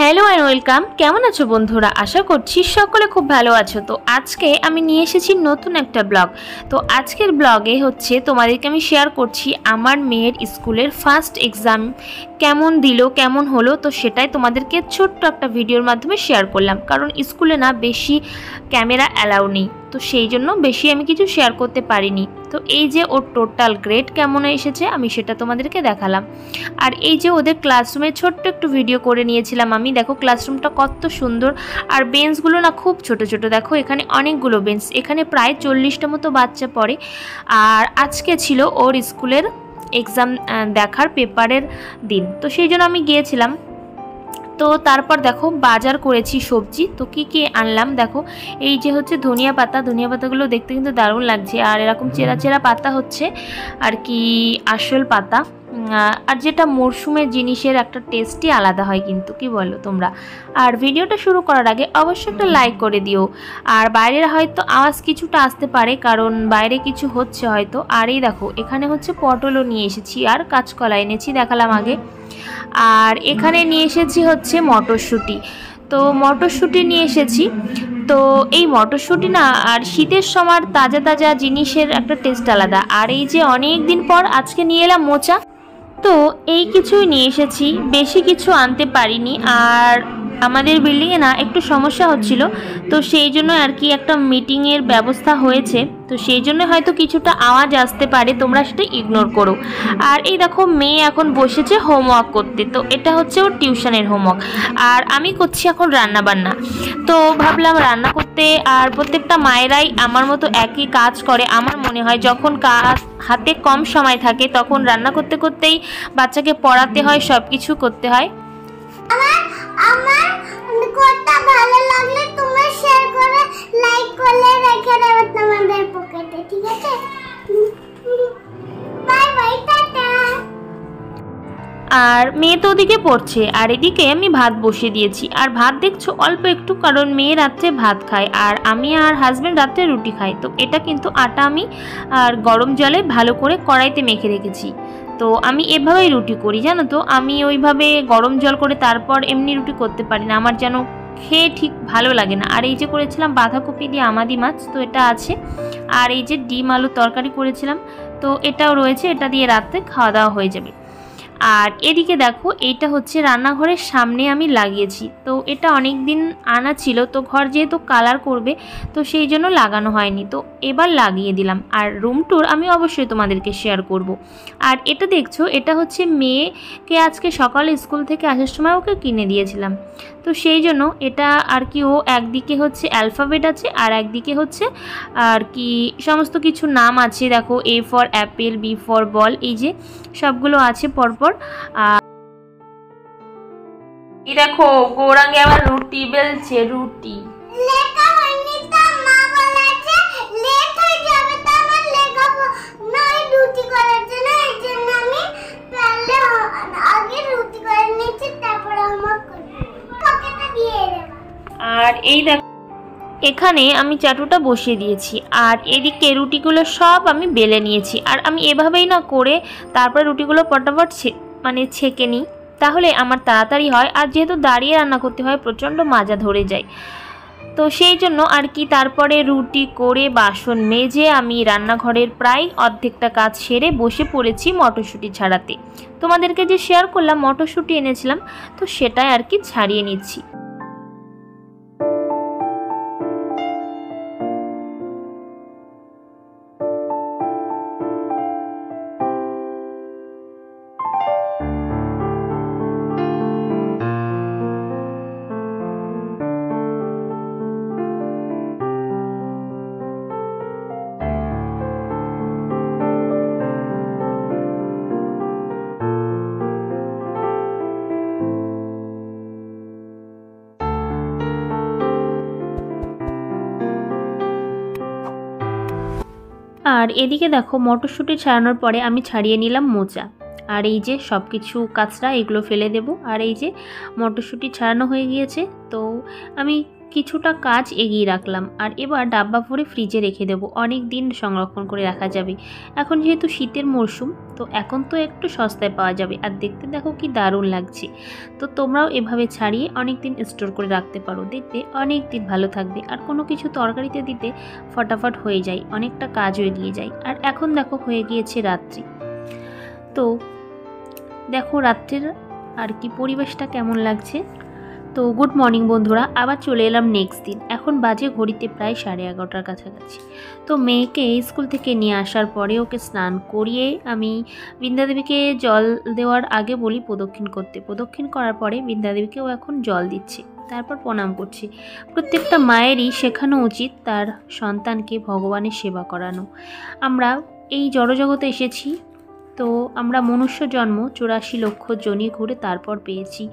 Hello and welcome. কেমন আছো বন্ধুরা? আশা করছি সকলে খুব ভালো আছো। তো আজকে আমি নিয়ে এসেছি নতুন একটা ব্লগ। তো আজকের ব্লগে হচ্ছে তোমাদেরকে আমি শেয়ার করছি আমার মেয়ের স্কুলের ফার্স্ট এক্সাম কেমন দিল, কেমন হলো। তো সেটাই তোমাদেরকে ছোট্ট একটা ভিডিওর মাধ্যমে শেয়ার করলাম, কারণ স্কুলে না বেশি ক্যামেরা অ্যালাউ নেই, তো সেই জন্য বেশি আমি কিছু শেয়ার করতে পারিনি। তো এই যে ওর টোটাল গ্রেড কেমন এসেছে আমি সেটা তোমাদেরকে দেখালাম। আর এই যে ওদের ক্লাসরুমে ছোট্ট একটু ভিডিও করে নিয়েছিলাম আমি। দেখো ক্লাসরুমটা কত সুন্দর, আর বেঞ্চগুলো না খুব ছোট ছোট। দেখো এখানে অনেকগুলো বেঞ্চ, এখানে প্রায় 40টা মতো বাচ্চা পড়ে। আর আজকে ছিল ওর স্কুলের এক্সাম দেখার পেপারের দিন, তো সেই জন্য আমি গিয়েছিলাম। তো তারপর দেখো বাজার করেছি সবজি। তো কি কি আনলাম দেখো, এই যে হচ্ছে ধনিয়া পাতা। ধনিয়া পাতাগুলো দেখতে কিন্তু দারুণ লাগছে, আর এরকম চেরা চেরা পাতা হচ্ছে আর কি আসল পাতা। আর যেটা মরশুমের জিনিসের একটা টেস্টই আলাদা হয়, কিন্তু কি বলো তোমরা? আর ভিডিওটা শুরু করার আগে অবশ্যই একটা লাইক করে দিও। আর বাইরের হয়তো আওয়াজ কিছুটা আসতে পারে, কারণ বাইরে কিছু হচ্ছে হয়তো। আর এই দেখো এখানে হচ্ছে পটলও নিয়ে এসেছি, আর কাঁচকলা এনেছি, দেখালাম আগে। আর এখানে নিয়ে এসেছি হচ্ছে মটরশুঁটি। তো মটরশুঁটি নিয়ে এসেছি। তো এই মটরশুঁটি না আর শীতের সময় তাজা তাজা জিনিসের একটা টেস্ট আলাদা। আর এই যে অনেক দিন পর আজকে নিয়ে এলাম মোচা। তো এই কিছুই নিয়ে এসেছি, বেশি কিছু আনতে পারিনি। আর আমাদের বিল্ডিংয়ে না একটু সমস্যা হচ্ছিল, তো সেই জন্য আর কি একটা মিটিংয়ের ব্যবস্থা হয়েছে। তো সেই জন্য হয়তো কিছুটা আওয়াজ আসতে পারে, তোমরা সেটা ইগনোর করো। আর এই দেখো মেয়ে এখন বসেছে হোমওয়ার্ক করতে। তো এটা হচ্ছে ওর টিউশনের হোমওয়ার্ক, আর আমি করছি এখন রান্না বান্না। তো ভাবলাম রান্না করতে, আর প্রত্যেকটা মায়েরাই আমার মতো একই কাজ করে আমার মনে হয়। যখন কাজ হাতে কম সময় থাকে তখন রান্না করতে করতেই বাচ্চাকে পড়াতে হয়, সব কিছু করতে হয়। আমার কোনটা ভালো লাগলে তোমরা শেয়ার করে লাইক করে রেখে দেবে তোমাদের পকেটে, ঠিক আছে? Bye bye, tata. আর মেয়ে তো ওদিকে পড়ছে, আর এদিকে আমি ভাত বসিয়ে দিয়েছি। আর ভাত দেখছো অল্প একটু, কারণ মেয়ে রাত্রে ভাত খায় আর আমি আর হাজব্যান্ড রাত্রে রুটি খাই। তো এটা কিন্তু আটা আমি আর গরম জলে ভালো করে কড়াইতে মেখে রেখেছি। তো আমি এভাবেই রুটি করি, জানো তো। আমি ওইভাবে গরম জল করে তারপর এমনি রুটি করতে পারি না, আমার যেন খেয়ে ঠিক ভালো লাগে না। আর এই যে করেছিলাম বাঁধাকপি দিয়ে আমাদি মাছ, তো এটা আছে। আর এই যে ডিম আলু তরকারি করেছিলাম, তো এটাও রয়েছে, এটা দিয়ে রাত্রে খাওয়া দাওয়া হয়ে যাবে। আর এদিকে দেখো এইটা হচ্ছে রান্নাঘরের সামনে আমি লাগিয়েছি। তো এটা অনেক দিন আনা ছিল, তো ঘর যেহেতু কালার করবে তো সেই জন্য লাগানো হয়নি, তো এবার লাগিয়ে দিলাম। আর রুম ট্যুর আমি অবশ্যই তোমাদেরকে শেয়ার করব। আর এটা দেখছো, এটা হচ্ছে মেয়েকে আজকে সকালে স্কুল থেকে আসার সময় ওকে কিনে দিয়েছিলাম। তো সেই জন্য এটা আর কি, ও একদিকে হচ্ছে অ্যালফাবেট আছে আর একদিকে হচ্ছে আর কি সমস্ত কিছু নাম আছে। দেখো A for apple, B for ball, এই যে সবগুলো আছে পরপর। আর এই দেখো গৌরাঙ্গে আবার রুটি বেলছে, রুটি লেখা হয়নি তো মা বলেছে লেট হয়ে যাবে, তো আমার লেখা নয় রুটি করার জন্য। এই জন্য আমি তাহলে আগে রুটি করে নিচ্ছি, তারপর আমার পকেটে দিয়ে দেব। আর এই দেখো এখানে আমি চাটুটা বসিয়ে দিয়েছি, আর এদিকে রুটিগুলো সব আমি বেলে নিয়েছি। আর আমি এভাবেই না করে তারপরে রুটিগুলো পটাপট ছেঁকে নিই, তাহলে আমার তাড়াতাড়ি হয়। আর যেহেতু দাঁড়িয়ে রান্না করতে হয় প্রচণ্ড মাজা ধরে যায়, তো সেই জন্য আর কি তারপরে রুটি করে বাসন মেজে আমি রান্নাঘরের প্রায় অর্ধেকটা কাজ সেরে বসে পড়েছি মটরশুঁটি ছাড়াতে। তোমাদেরকে যে শেয়ার করলাম মটরশুঁটি এনেছিলাম, তো সেটাই আর কি ছাড়িয়ে নিচ্ছি। আর এদিকে দেখো মটরশুঁটি ছাড়ানোর পরে আমি ছাড়িয়ে নিলাম মোচা। আর এই যে সব কিছু কাঁচরা এগুলো ফেলে দেব। আর এই যে মটরশুঁটি ছাড়ানো হয়ে গিয়েছে, তো আমি কিছুটা কাজ এগিয়ে রাখলাম। আর এবার ডাব্বা ভরে ফ্রিজে রেখে দেবো, অনেক দিন সংরক্ষণ করে রাখা যাবে। এখন যেহেতু শীতের মরশুম, তো এখন তো একটু সস্তায় পাওয়া যাবে। আর দেখতে দেখো কি দারুণ লাগছে। তো তোমরাও এভাবে ছাড়িয়ে অনেক দিন স্টোর করে রাখতে পারো, দেখবে অনেক দিন ভালো থাকবে। আর কোনো কিছু তরকারিতে দিতে ফটাফট হয়ে যায়, অনেকটা কাজও এগিয়ে যায়। আর এখন দেখো হয়ে গিয়েছে রাত্রি। তো দেখো রাত্রের আর কি পরিবেশটা কেমন লাগছে। তো গুড মর্নিং বন্ধুরা, আবার চলে এলাম নেক্সট দিন। এখন বাজে ঘড়িতে প্রায় 11:30টার কাছাকাছি। তো মেয়েকে স্কুল থেকে নিয়ে আসার পরে ওকে স্নান করিয়ে আমি বৃন্দাদেবীকে জল দেওয়ার আগে বলি প্রদক্ষিণ করতে। প্রদক্ষিণ করার পরে বৃন্দাদেবীকেও এখন জল দিচ্ছি, তারপর প্রণাম করছি। প্রত্যেকটা মায়েরই শেখানো উচিত তার সন্তানকে ভগবানের সেবা করানো। আমরা এই জড়জগতে এসেছি, তো আমরা মনুষ্য জন্ম 84 লক্ষ জনি ঘুরে তারপর পেয়েছি।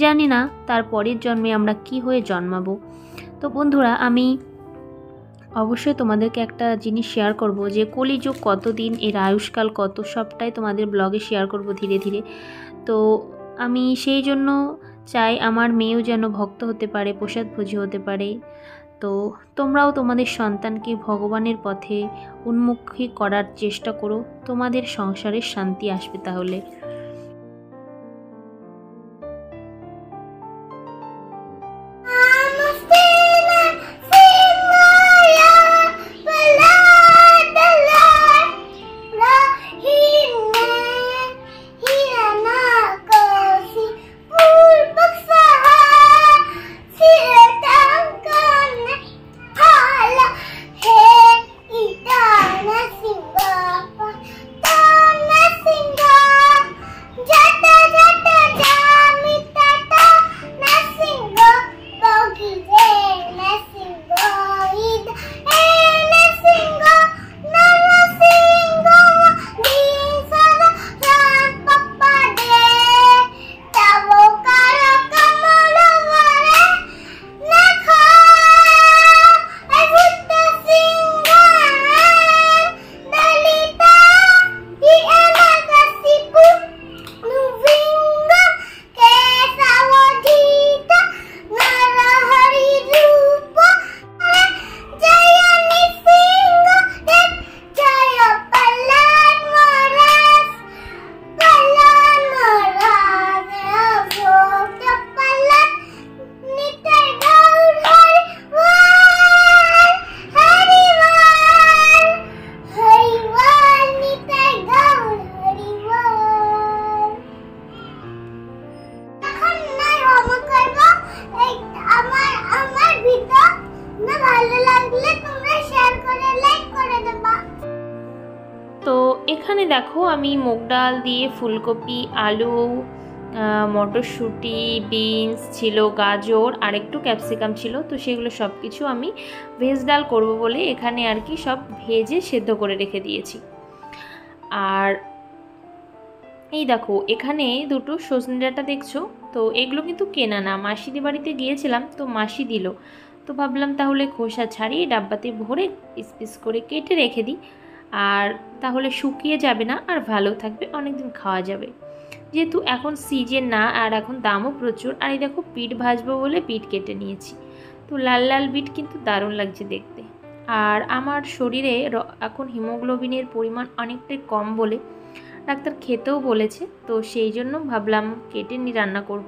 জানি না তার পরের জন্মে আমরা কি হয়ে জন্মাবো। তো বন্ধুরা, আমি অবশ্যই তোমাদেরকে একটা জিনিস শেয়ার করব যে কলিযুগ কতদিন, এর আয়ুষ্কাল কত, সবটাই তোমাদের ব্লগে শেয়ার করব ধীরে ধীরে। তো আমি সেই জন্য চাই আমার মেয়েও যেন ভক্ত হতে পারে, প্রসাদভোজী হতে পারে। তো তোমরাও তোমাদের সন্তানকে ভগবানের পথে উন্মুখী করার চেষ্টা করো, তোমাদের সংসারের শান্তি আসবে তাহলে। তো এখানে দেখো আমি মুগ ডাল দিয়ে ফুলকপি, আলু, মটরশুঁটি, বিনস ছিল, গাজর আর একটু ক্যাপসিকাম ছিল। তো সেগুলো সব কিছু আমি ভেজ ডাল করব বলে এখানে আর কি সব ভেজে সেদ্ধ করে রেখে দিয়েছি। আর এই দেখো এখানে দুটো সজনে ডাঁটা দেখছো, তো এগুলো কিন্তু কেনা না, মাসিদের বাড়িতে গিয়েছিলাম তো মাসি দিল। তো ভাবলাম তাহলে খোসা ছাড়িয়ে ডাব্বাতে ভরে পিস পিস করে কেটে রেখে দিই, আর তাহলে শুকিয়ে যাবে না আর ভালো থাকবে, অনেকদিন খাওয়া যাবে। যেহেতু এখন সিজন না আর এখন দামও প্রচুর। আর এই দেখো পিঠ ভাজবো বলে পিঠ কেটে নিয়েছি। তো লাল লাল বিট কিন্তু দারুণ লাগছে দেখতে। আর আমার শরীরে এখন হিমোগ্লোবিনের পরিমাণ অনেকটাই কম বলে ডাক্তার খেতেও বলেছে, তো সেই জন্য ভাবলাম কেটে নিয়ে রান্না করব।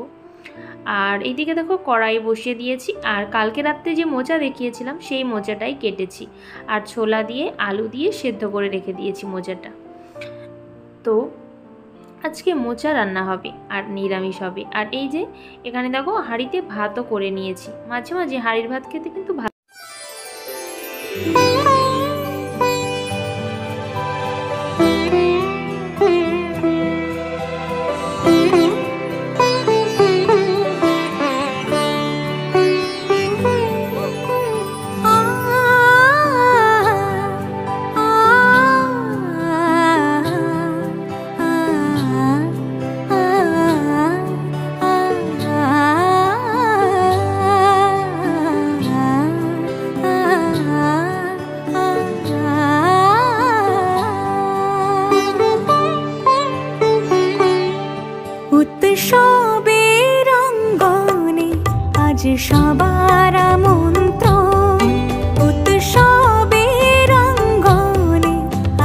আর এইদিকে দেখো কড়াই বসিয়ে দিয়েছি, আর কালকে রাত্রে যে মোচা দেখিয়েছিলাম সেই মোচাটাই কেটেছি, আর ছোলা দিয়ে আলু দিয়ে সেদ্ধ করে রেখে দিয়েছি মোচাটা। তো আজকে মোচা রান্না হবে আর নিরামিষ হবে। আর এই যে এখানে দেখো হাঁড়িতে ভাতও করে নিয়েছি, মাঝে মাঝে হাঁড়ির ভাত খেতে কিন্তু ভালো। সবার আমন্ত্রণ উৎসবের অঙ্গনে,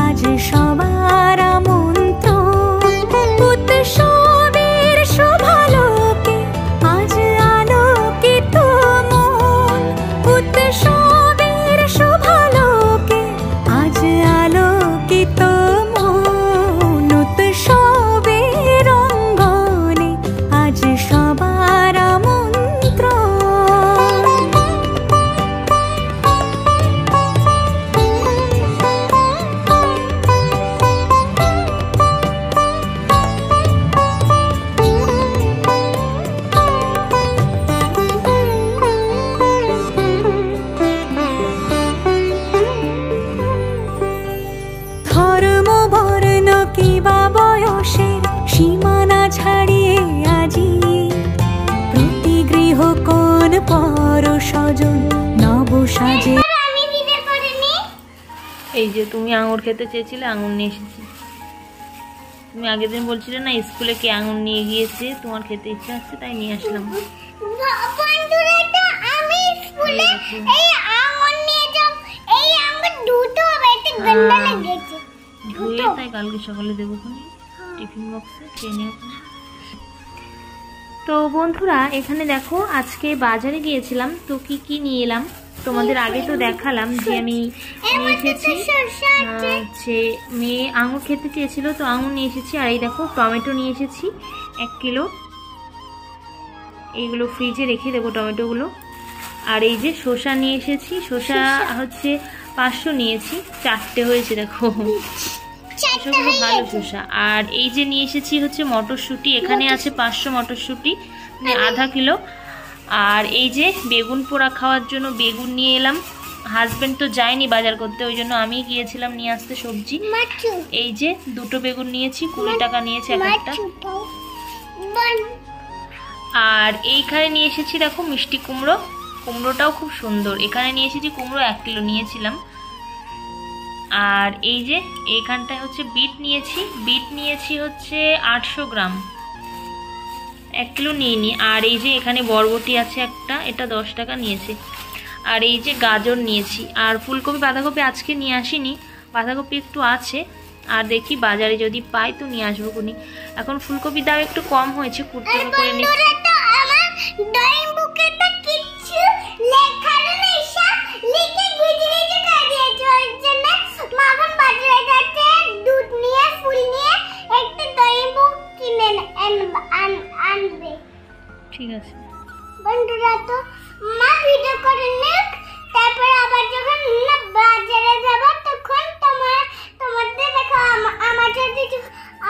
আজ সবার আমন্ত্রণ উৎসবের শোভালোকে, আজ আলোকিত মন উৎসবের শোভালোকে, আজ আলোকিত মন উৎসবের অঙ্গনে, আজ সবার ধর্ম বর্ণ কিবা বয়সের সীমানা ছাড়িয়ে আজি প্রতি গৃহ কোন পর স্বজন নব সাজে। আমি ভিডিও করিনি। এই যে তুমি আঙুর খেতে চেয়েছিলে, আঙুর নিয়ে এসেছি। তুমি আগের দিন বলছিলে না স্কুলে কে আঙুর নিয়ে গিয়েছে, তোমার খেতে ইচ্ছা হচ্ছে তাই নিয়ে আসলাম। বন্ধুরা তো আমি স্কুলে এই আঙুর নিয়ে যাব, এই আঙুর দুটো হবে, এটা গন্ধ লেগেছে। ধুয়ে তাই কালকে সকালে দেবো টিফিন বক্সে খেয়ে নিও। তো বন্ধুরা এখানে দেখো আজকে বাজারে গিয়েছিলাম, তো কি কি নিয়ে এলাম তোমাদের আগে তো দেখালাম যে আমি নিয়ে এসেছি। হচ্ছে মেয়ে আঙুর খেতে চেয়েছিল তো আঙুর নিয়ে এসেছি। আর এই দেখো টমেটো নিয়ে এসেছি 1 কিলো, এইগুলো ফ্রিজে রেখে দেবো টমেটোগুলো। আর এই যে শসা নিয়ে এসেছি, শসা হচ্ছে 500 নিয়েছি, 4টে হয়েছে দেখো, এসবগুলো ভালো শসা। আর এই যে নিয়ে এসেছি হচ্ছে মটরশুঁটি, এখানে আছে 500 মটরশুঁটি, মানে আধা কিলো। আর এই যে বেগুন পোড়া খাওয়ার জন্য বেগুন নিয়ে এলাম। হাজবেন্ড তো যায়নি বাজার করতে, ওই জন্য আমি গিয়েছিলাম নিয়ে আসতে সবজি। এই যে 2টো বেগুন নিয়েছি, 20 টাকা নিয়েছে এক একটা। আর এইখানে নিয়ে এসেছি দেখো মিষ্টি কুমড়ো, কুমড়োটাও খুব সুন্দর। এখানে নিয়ে এসেছি কুমড়ো 1 কিলো নিয়েছিলাম। আর এই যে এইখানটায় হচ্ছে বিট নিয়েছি, বিট নিয়েছি হচ্ছে 800 গ্রাম, 1 কিলো নিইনি। আর এই যে এখানে বরবটি আছে একটা, এটা 10 টাকা নিয়েছে। আর এই যে গাজর নিয়েছি। আর ফুলকপি বাঁধাকপি আজকে নিয়ে আসিনি, বাঁধাকপি একটু আছে, আর দেখি বাজারে যদি পাই তো নিয়ে আসবো কোনি। এখন ফুলকপির দাম একটু কম হয়েছে, কুড়ি টাকা করে নিচ্ছি। ঠিক আছে বন্ধুরা, তো মা ভিডিও করে নিক, তারপর আবার যখন না বাজারে যাব তখন তোমাদের দেখো।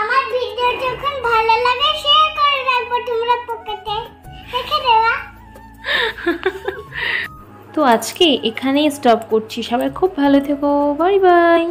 আমার ভিডিও যখন ভালো লাগে শেয়ার করে রাখবো তোমরা পকেটে রেখে দেবা। তো আজকে এখানেই স্টপ করছি, সবাই খুব ভালো থেকো, বাই বাই।